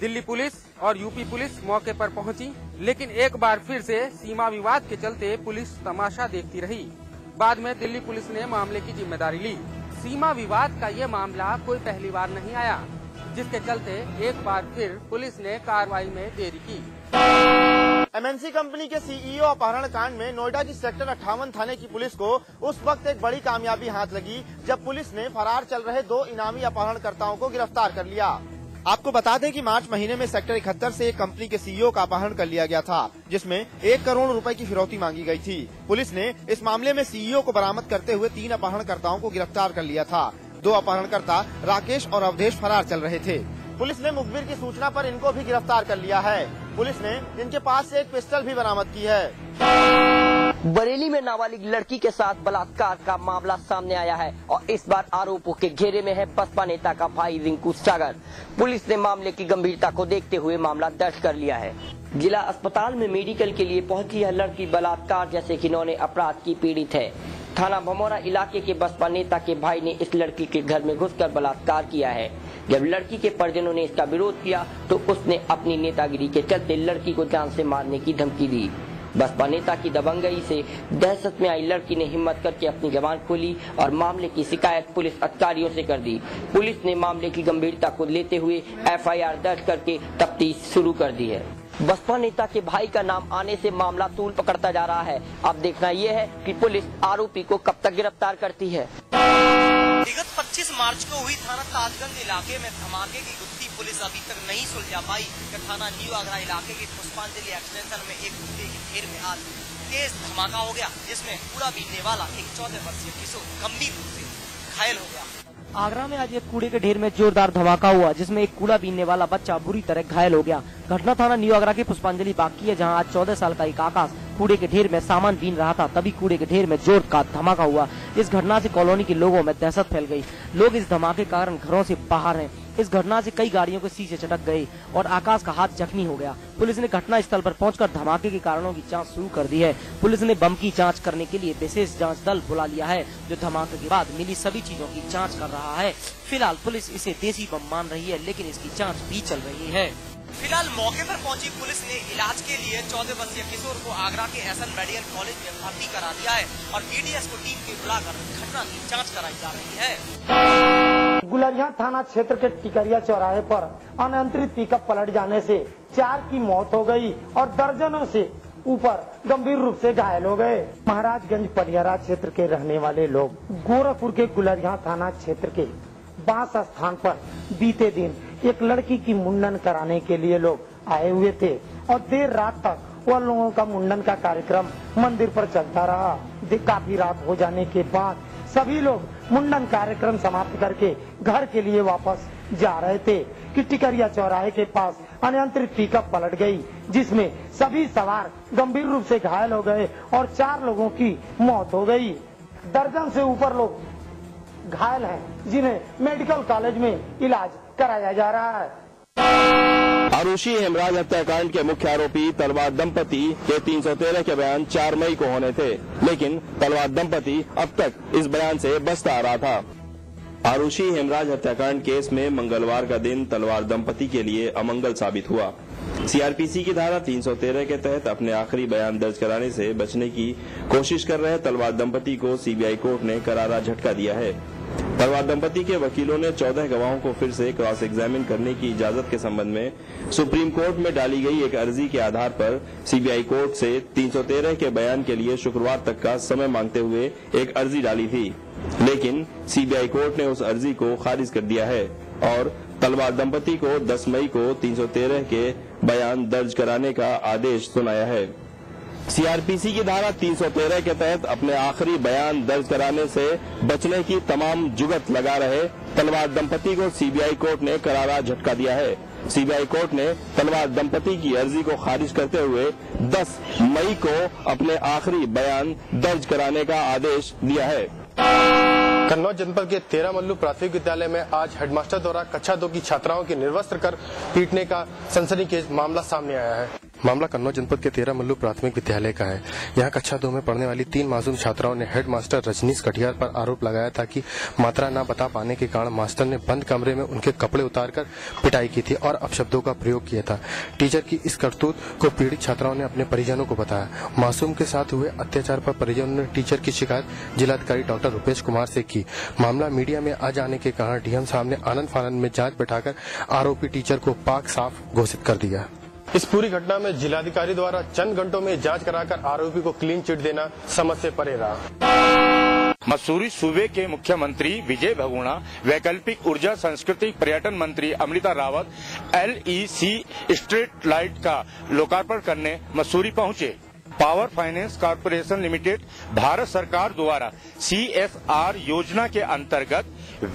Delhi police और UP police मौके पर पहुंची, लेकिन एक बार फिर से सीमा विवाद के चलते पुलिस तमाशा देखती रही। बाद में दिल्ली पुलिस ने मामले की जिम्मेदारी ली। सीमा विवाद का ये मामला कोई पहली बार नहीं आया, जिसके चलते एक बार फिर पुलिस ने कार्रवाई में देरी की। एमएनसी कंपनी के सीईओ अपहरण कांड में नोएडा की सेक्टर 58 थाने की पुलिस को उस वक्त एक बड़ी कामयाबी हाथ लगी जब पुलिस ने फरार चल रहे 2 इनामी अपहरणकर्ताओं को गिरफ्तार कर लिया। आपको बता दें कि मार्च महीने में सेक्टर 71 से एक कंपनी के सीईओ का अपहरण कर लिया गया था, जिसमें 1 करोड़ रुपए की फिरौती मांगी गई थी। पुलिस ने इस मामले में सीईओ को बरामद करते हुए 3 अपहरणकर्ताओं को गिरफ्तार कर लिया था। 2 अपहरणकर्ता राकेश और अवधेश फरार चल रहे थे। पुलिस ने मुखबिर की सूचना पर इनको भी गिरफ्तार कर लिया है। पुलिस ने इनके पास से एक पिस्टल भी बरामद की है। बरेली में नाबालिग लड़की के साथ बलात्कार का मामला सामने आया है और इस बार आरोपों के घेरे में है बसपा नेता का भाई रिंकू सागर। पुलिस ने मामले की गंभीरता को देखते हुए मामला दर्ज कर लिया है। जिला अस्पताल में मेडिकल के लिए पहुंची यह लड़की बलात्कार जैसे घिनौने अपराध की पीड़ित है। थाना भमौरा इलाके के बसपा नेता के भाई ने इस लड़की के घर में घुसकर बलात्कार किया है। जब लड़की के परिजनों ने इसका विरोध किया तो उसने अपनी नेतागिरी के चलते लड़की को जान से मारने की धमकी दी। बसपा नेता की दबंगई से दहशत में आई लड़की ने हिम्मत करके अपनी जबान खोली और मामले की शिकायत पुलिस अधिकारियों से कर दी। पुलिस ने मामले की गंभीरता को लेते हुए एफआईआर दर्ज करके तफ्तीश शुरू कर दी है। बसपा नेता के भाई का नाम आने से मामला तूल पकड़ता जा रहा है। अब देखना यह है कि पुलिस आरोपी को कब तक गिरफ्तार करती है। विगत 25 मार्च को हुई थाना ताजगंज इलाके में धमाके की गुत्थी पुलिस अभी तक नहीं सुलझा पाई। थाना न्यू आगरा इलाके के पुष्पांजलि एक्सटेंशन में एक कूड़े के ढेर में आज तेज धमाका हो गया, जिसमें कूड़ा बीनने वाला एक 14 वर्षीय किशोर गंभीर रूप से घायल हो गया। आगरा में आज एक कूड़े के ढेर में जोरदार धमाका हुआ, जिसमें एक कूड़ा बीनने वाला बच्चा बुरी तरह घायल हो गया। घटना थाना न्यू आगरा के पुष्पांजलि बाग की है, जहां आज 14 साल का एक आकाश कूड़े के ढेर में सामान बीन रहा था, तभी कूड़े के ढेर में जोर का धमाका हुआ। इस घटना से कॉलोनी के लोगों में दहशत फैल गई। लोग इस धमाके के कारण घरों से बाहर हैं। इस घटना से कई गाड़ियों के शीशे चटक गए और आकाश का हाथ जख्मी हो गया। पुलिस ने घटना स्थल पर पहुंचकर धमाके के कारणों की जांच शुरू कर दी है। पुलिस ने बम की जांच करने के लिए विशेष जांच दल बुला लिया है, जो धमाके के बाद मिली सभी चीजों की जांच कर रहा है। फिलहाल पुलिस इसे देसी बम मान रही है, लेकिन इसकी जाँच भी चल रही है। फिलहाल मौके पर पहुंची पुलिस ने इलाज के लिए 14 वर्षीय किशोर को आगरा के एसएन मेडिकल कॉलेज में भर्ती करा दिया है और बीडीएस को टीम में बुलाकर घटना की जांच कराई जा रही है। गुलरिया थाना क्षेत्र के टिकरिया चौराहे पर अनियंत्रित पिकअप पलट जाने से 4 की मौत हो गई और दर्जनों से ऊपर गंभीर रूप से घायल हो गए। महाराजगंज पनियारा क्षेत्र के रहने वाले लोग गोरखपुर के गुलरिया थाना क्षेत्र के बांस स्थान पर बीते दिन एक लड़की की मुंडन कराने के लिए लोग आए हुए थे और देर रात तक वह लोगों का मुंडन का कार्यक्रम मंदिर पर चलता रहा। काफी रात हो जाने के बाद सभी लोग मुंडन कार्यक्रम समाप्त करके घर के लिए वापस जा रहे थे कि टिकरिया चौराहे के पास अनियंत्रित पिकअप पलट गई, जिसमें सभी सवार गंभीर रूप से घायल हो गए और 4 लोगों की मौत हो गई। दर्जन से ऊपर लोग घायल हैं, जिन्हें मेडिकल कॉलेज में इलाज कराया जा रहा है। आरुषि हेमराज हत्याकांड के मुख्य आरोपी तलवार दंपति के 313 के बयान 4 मई को होने थे, लेकिन तलवार दंपति अब तक इस बयान से बचता आ रहा था। आरुषि हेमराज हत्याकांड केस में मंगलवार का दिन तलवार दंपति के लिए अमंगल साबित हुआ। सीआरपीसी की धारा 313 के तहत अपने आखिरी बयान दर्ज कराने से बचने की कोशिश कर रहे तलवार दंपति को सीबीआई कोर्ट ने करारा झटका दिया है। तलवार दंपति के वकीलों ने 14 गवाहों को फिर से क्रॉस एग्जामिन करने की इजाजत के संबंध में सुप्रीम कोर्ट में डाली गई एक अर्जी के आधार पर सीबीआई कोर्ट से 313 के बयान के लिए शुक्रवार तक का समय मांगते हुए एक अर्जी डाली थी, लेकिन सीबीआई कोर्ट ने उस अर्जी को खारिज कर दिया है और तलवार दंपति को 10 मई को 313 के बयान दर्ज कराने का आदेश सुनाया है। सीआरपीसी की धारा 313 के तहत अपने आखिरी बयान दर्ज कराने से बचने की तमाम जुगत लगा रहे तलवार दंपति को सीबीआई कोर्ट ने करारा झटका दिया है। सीबीआई कोर्ट ने तलवार दंपति की अर्जी को खारिज करते हुए 10 मई को अपने आखिरी बयान दर्ज कराने का आदेश दिया है। कन्नौज जनपद के 13 मल्लू प्राथमिक विद्यालय में आज हेडमास्टर द्वारा कक्षा 2 की छात्राओं की निर्वस्त्र कर पीटने का सनसनीखेज मामला सामने आया है। मामला कन्नौज जनपद के 13 मल्लू प्राथमिक विद्यालय का है। यहाँ कक्षा 2 में पढ़ने वाली 3 मासूम छात्राओं ने हेडमास्टर रजनीश कटियार पर आरोप लगाया था कि मात्रा न बता पाने के कारण मास्टर ने बंद कमरे में उनके कपड़े उतारकर पिटाई की थी और अपशब्दों का प्रयोग किया था। टीचर की इस करतूत को पीड़ित छात्राओं ने अपने परिजनों को बताया। मासूम के साथ हुए अत्याचार पर परिजनों ने टीचर की शिकायत जिलाधिकारी डॉक्टर रुपेश कुमार से की। मामला मीडिया में आ जाने के कारण डीएम साहब ने आनंद फानंद में जांच बैठाकर आरोपी टीचर को पाक साफ घोषित कर दिया। इस पूरी घटना में जिलाधिकारी द्वारा चंद घंटों में जांच कराकर आरोपी को क्लीन चिट देना समझ से परे रहा। मसूरी सूबे के मुख्यमंत्री विजय बहुगुणा, वैकल्पिक ऊर्जा, संस्कृति, पर्यटन मंत्री Amrita Rawat LEC street light का लोकार्पण करने मसूरी पहुंचे। Power finance corporation limited Bharat सरकार द्वारा CSR योजना के अंतर्गत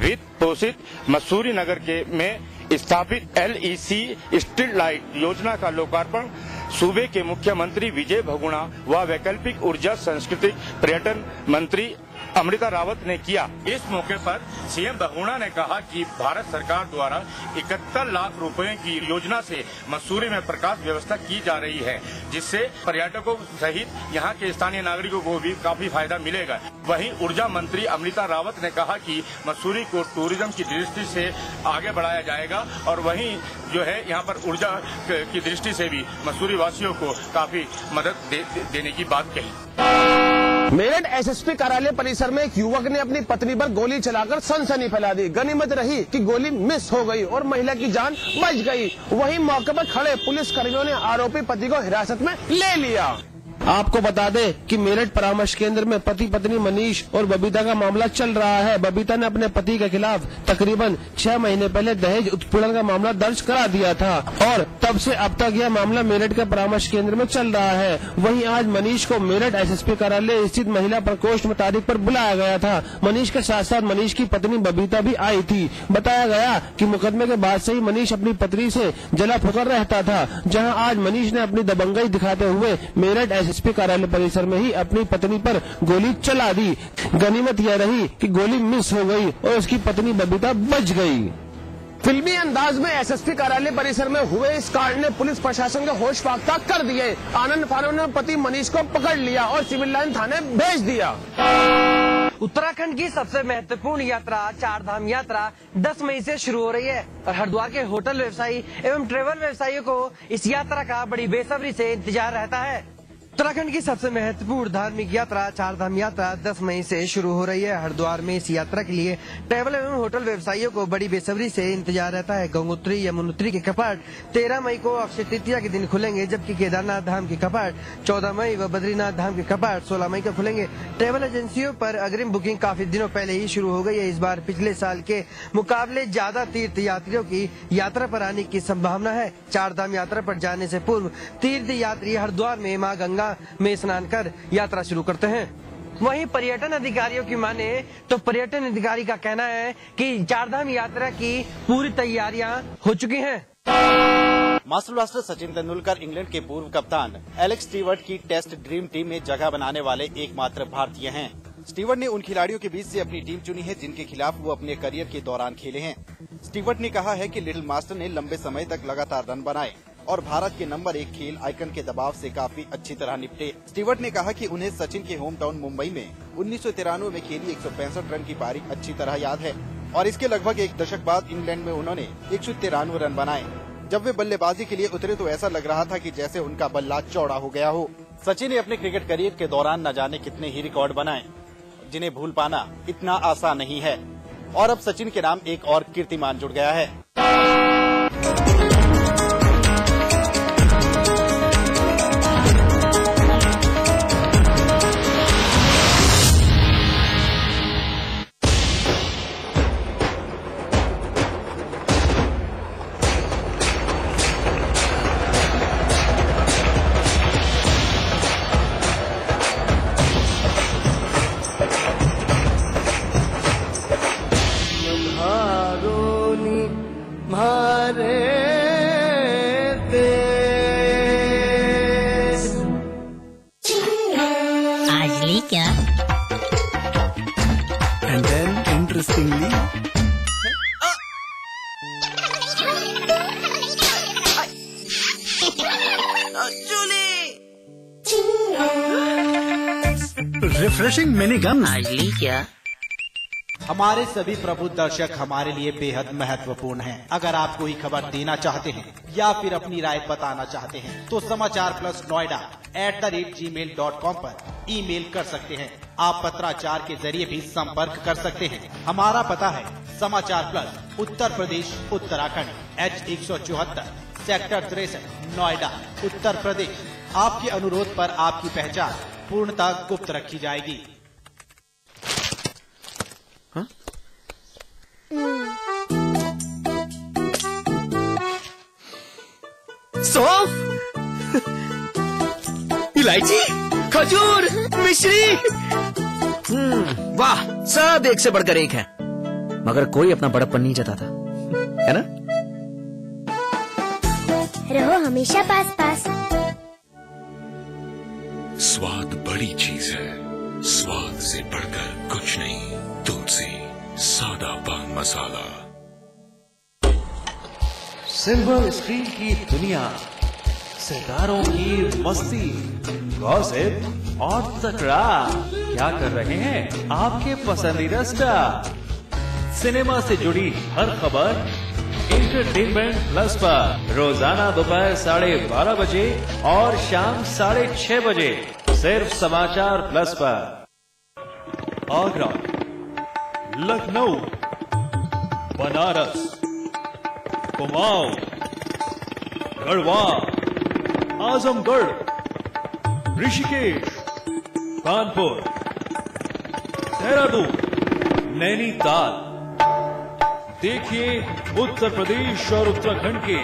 वित्त पोषित मसूरी नगर के में स्थापित LEC स्ट्रीट लाइट योजना का लोकार्पण सूबे के मुख्यमंत्री विजय बहुगुणा व वैकल्पिक ऊर्जा, संस्कृति, पर्यटन मंत्री अमृता रावत ने किया। इस मौके पर सीएम बहुगुणा ने कहा कि भारत सरकार द्वारा 71 लाख रुपए की योजना से मसूरी में प्रकाश व्यवस्था की जा रही है, जिससे पर्यटकों सहित यहाँ के स्थानीय नागरिकों को भी काफी फायदा मिलेगा। वहीं ऊर्जा मंत्री अमृता रावत ने कहा कि मसूरी को टूरिज्म की दृष्टि से आगे बढ़ाया जाएगा और वहीं जो है यहाँ पर ऊर्जा की दृष्टि से भी मसूरी वासियों को काफी मदद देने की बात कही। मेरठ SSP कार्यालय परिसर में एक युवक ने अपनी पत्नी पर गोली चलाकर सनसनी फैला दी। गनीमत रही कि गोली मिस हो गई और महिला की जान बच गई। वहीं मौके पर खड़े पुलिस कर्मियों ने आरोपी पति को हिरासत में ले लिया। आपको बता दें कि मेरठ परामर्श केंद्र में पति पत्नी मनीष और बबीता का मामला चल रहा है। बबीता ने अपने पति के खिलाफ तकरीबन 6 महीने पहले दहेज उत्पीड़न का मामला दर्ज करा दिया था और तब से अब तक यह मामला मेरठ के परामर्श केंद्र में चल रहा है। वहीं आज मनीष को मेरठ SSP कार्यालय स्थित महिला प्रकोष्ठ में तारीख पर बुलाया गया था। मनीष के साथ साथ मनीष की पत्नी बबीता भी आई थी। बताया गया कि मुकदमे के बाद से ही मनीष अपनी पत्नी से जला फुकर रहता था, जहाँ आज मनीष ने अपनी दबंगई दिखाते हुए मेरठ SSP कार्यालय परिसर में ही अपनी पत्नी पर गोली चला दी। गनीमत यह रही कि गोली मिस हो गई और उसकी पत्नी बबीता बच गई। फिल्मी अंदाज में SSP कार्यालय परिसर में हुए इस कांड ने पुलिस प्रशासन के होश फाख्ता कर दिए। आनंद फानंद ने पति मनीष को पकड़ लिया और सिविल लाइन थाने भेज दिया। उत्तराखंड की सबसे महत्वपूर्ण यात्रा चारधाम यात्रा 10 मई से शुरू हो रही है और हरिद्वार के होटल व्यवसायी एवं ट्रेवल व्यवसायियों को इस यात्रा का बड़ी बेसब्री से इंतजार रहता है। उत्तराखंड की सबसे महत्वपूर्ण धार्मिक यात्रा चारधाम यात्रा 10 मई से शुरू हो रही है। हरिद्वार में इस यात्रा के लिए ट्रैवल एवं होटल व्यवसायियों को बड़ी बेसब्री से इंतजार रहता है। गंगोत्री यमुनोत्री के कपाट 13 मई को अक्षय तृतीया के दिन खुलेंगे, जबकि केदारनाथ धाम के कपाट 14 मई व बद्रीनाथ धाम के कपाट 16 मई को खुलेंगे। ट्रैवल एजेंसियों पर अग्रिम बुकिंग काफी दिनों पहले ही शुरू हो गई है। इस बार पिछले साल के मुकाबले ज्यादा तीर्थ यात्रियों की यात्रा पर आने की संभावना है। चारधाम यात्रा पर जाने से पूर्व तीर्थ यात्री हरिद्वार में मां गंगा में स्नान कर यात्रा शुरू करते हैं। वहीं पर्यटन अधिकारियों की माने तो पर्यटन अधिकारी का कहना है कि चारधाम यात्रा की पूरी तैयारियां हो चुकी हैं। Master blaster Sachin Tendulkar England के पूर्व कप्तान एलेक्स स्टीवर्ट की टेस्ट ड्रीम टीम में जगह बनाने वाले एकमात्र भारतीय हैं। स्टीवर्ट ने उन खिलाड़ियों के बीच से अपनी टीम चुनी है जिनके खिलाफ वो अपने करियर के दौरान खेले हैं। स्टीवर्ट ने कहा है कि लिटिल मास्टर ने लंबे समय तक लगातार रन बनाए और भारत के नंबर 1 खेल आइकन के दबाव से काफी अच्छी तरह निपटे। स्टीवर्ट ने कहा कि उन्हें सचिन के होम टाउन मुंबई में 1993 में खेली 165 रन की पारी अच्छी तरह याद है और इसके लगभग एक दशक बाद इंग्लैंड में उन्होंने 193 रन बनाए। जब वे बल्लेबाजी के लिए उतरे तो ऐसा लग रहा था कि जैसे उनका बल्ला चौड़ा हो गया हो। सचिन ने अपने क्रिकेट करियर के दौरान न जाने कितने ही रिकॉर्ड बनाए, जिन्हें भूल पाना इतना आसान नहीं है और अब सचिन के नाम एक और कीर्तिमान जुड़ गया है। And then, interestingly, refreshing mini gun क्या? हमारे सभी प्रबुद्ध दर्शक हमारे लिए बेहद महत्वपूर्ण हैं। अगर आप कोई खबर देना चाहते हैं या फिर अपनी राय बताना चाहते हैं तो समाचार प्लस नोएडा @gmail.com पर ईमेल कर सकते हैं। आप पत्राचार के जरिए भी संपर्क कर सकते हैं। हमारा पता है समाचार plus, Uttar Pradesh, Uttarakhand, H174, sector 63, Noida, Uttar Pradesh. आपके अनुरोध पर आपकी पहचान पूर्णतः गुप्त रखी जाएगी। सौंफ, इलायची, खजूर, मिश्री, वाह, सब एक से बढ़कर एक है। मगर कोई अपना बड़प्पन नहीं जताता, है ना? रहो हमेशा पास पास। स्वाद बड़ी चीज है, स्वाद से बढ़कर कुछ नहीं। तुलसी सादा पान मसाला। सिल्वर स्क्रीन की दुनिया, सितारों की मस्ती, गॉसिप और तकरार। क्या कर रहे हैं आपके पसंदीदा स्टार? सिनेमा से जुड़ी हर खबर एंटरटेनमेंट प्लस पर रोजाना दोपहर 12:30 बजे और शाम 6:30 बजे सिर्फ समाचार प्लस पर। आगरा, लखनऊ, बनारस, कुमाऊं, गढ़वाल, आजमगढ़, ऋषिकेश, कानपुर, देहरादून, नैनीताल। देखिए उत्तर प्रदेश और उत्तराखंड के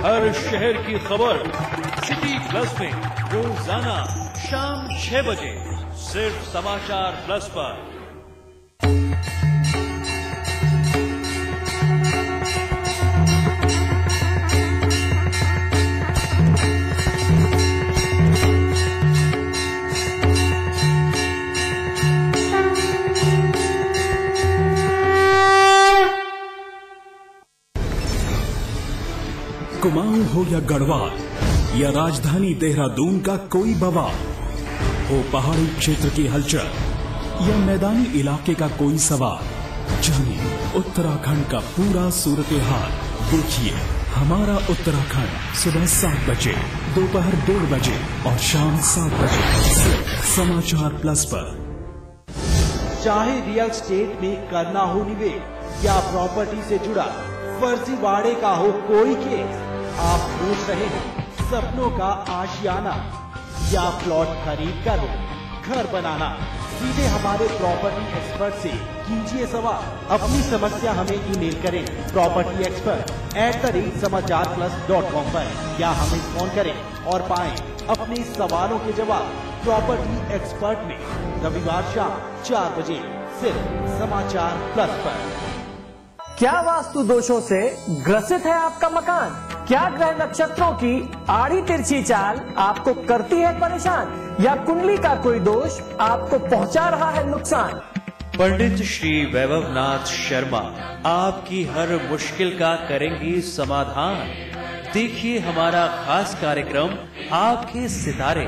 हर शहर की खबर सिटी प्लस में रोजाना शाम 6 बजे सिर्फ समाचार प्लस पर। कुमाऊं हो या गढ़वाल या राजधानी देहरादून का कोई बवाल हो, पहाड़ी क्षेत्र की हलचल या मैदानी इलाके का कोई सवाल, जानिए उत्तराखंड का पूरा सूरत हाल। देखिए हमारा उत्तराखंड सुबह 7 बजे, दोपहर 1:30 बजे और शाम 7 बजे समाचार प्लस पर। चाहे रियल स्टेट में करना हो निवेश या प्रॉपर्टी से जुड़ा फर्जीवाड़े का हो कोई केस, आप पूछ रहे हैं सपनों का आशियाना या प्लॉट खरीद कर हो घर बनाना, सीधे हमारे प्रॉपर्टी एक्सपर्ट से कीजिए सवाल। अपनी समस्या हमें ईमेल करें प्रॉपर्टी एक्सपर्ट @समाचारplus.com पर या हमें फोन करें और पाएं अपने सवालों के जवाब प्रॉपर्टी एक्सपर्ट में रविवार शाम 4 बजे सिर्फ समाचार प्लस पर। क्या वास्तु दोषों से ग्रसित है आपका मकान? क्या ग्रह नक्षत्रों की आड़ी तिरछी चाल आपको करती है परेशान, या कुंडली का कोई दोष आपको पहुंचा रहा है नुकसान? पंडित श्री वैभवनाथ शर्मा आपकी हर मुश्किल का करेंगे समाधान। देखिए हमारा खास कार्यक्रम आपके सितारे,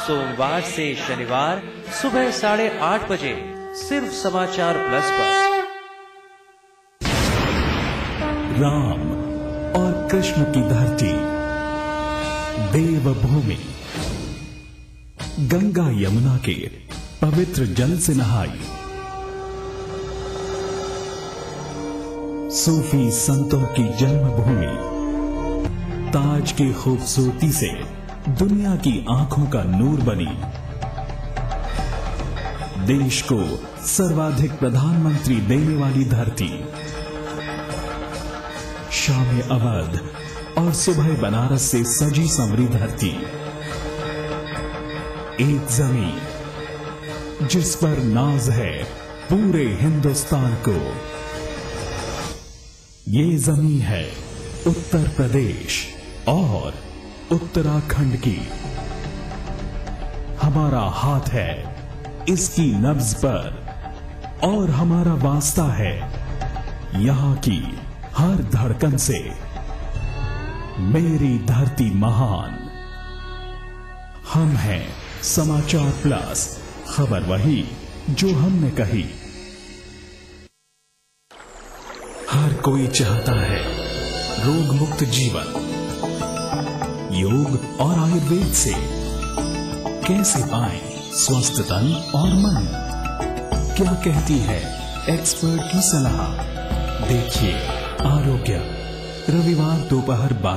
सोमवार से शनिवार सुबह 8:30 बजे सिर्फ समाचार प्लस पर। राम और कृष्ण की धरती, देवभूमि, गंगा यमुना के पवित्र जल से नहाई, सूफी संतों की जन्मभूमि, ताज की खूबसूरती से दुनिया की आंखों का नूर बनी, देश को सर्वाधिक प्रधानमंत्री देने वाली धरती, शाम अवध और सुबह बनारस से सजी संवरी धरती, एक जमीन जिस पर नाज है पूरे हिंदुस्तान को। ये जमीन है उत्तर प्रदेश और उत्तराखंड की। हमारा हाथ है इसकी नब्ज पर और हमारा वास्ता है यहां की हर धड़कन से। मेरी धरती महान, हम हैं समाचार प्लस, खबर वही जो हमने कही। हर कोई चाहता है रोग मुक्त जीवन। योग और आयुर्वेद से कैसे पाएं स्वस्थ तन और मन? क्या कहती है एक्सपर्ट की सलाह? देखिए आरोग्य, रविवार दोपहर 12